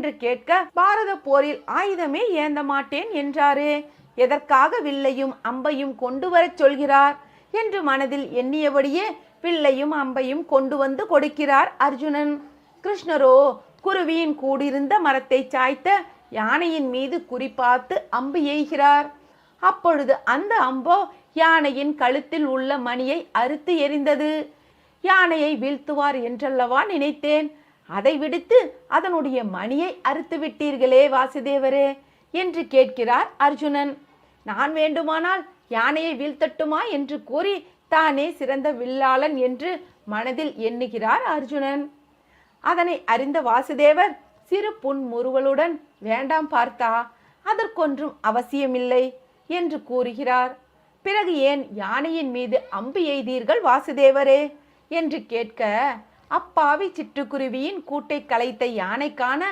என்று கேட்க, பாரத போரில் ஆயுதமே ஏந்த மாட்டேன் என்றாரே, எதற்காக வில்லையும் அம்பையும் கொண்டு வரச் சொல்கிறார் என்று மனதில் எண்ணியபடியே வில்லையும் அம்பையும் கொண்டு வந்து கொடுக்கிறார் அர்ஜுனன். கிருஷ்ணரோ குருவியின் கூடியிருந்த மரத்தை சாய்த்த யானையின் மீது குறிப்பார்த்து அம்பு எய்கிறார். அப்பொழுது அந்த அம்போ யானையின் கழுத்தில் உள்ள மணியை அறுத்து எறிந்தது. யானையை வீழ்த்துவார் என்றல்லவா நினைத்தேன், அதை விடுத்து அதனுடைய மணியை அறுத்து விட்டீர்களே வாசுதேவரே என்று கேட்கிறார் அர்ஜுனன். நான் வேண்டுமானால் யானையை வீழ்த்தட்டுமா என்று கூறி தானே சிறந்த வில்லாளன் என்று மனதில் எண்ணுகிறார் அர்ஜுனன். அதனை அறிந்த வாசுதேவர் சிறு புன்முறுவலுடன், வேண்டாம் பார்த்தா, அதற்கொன்றும் அவசியமில்லை என்று கூறுகிறார். பிறகு ஏன் யானையின் மீது அம்பு எய்தீர்கள் வாசுதேவரே என்று கேட்க, அப்பாவி சிட்டுக்குருவியின் கூட்டை கலைத்த யானைக்கான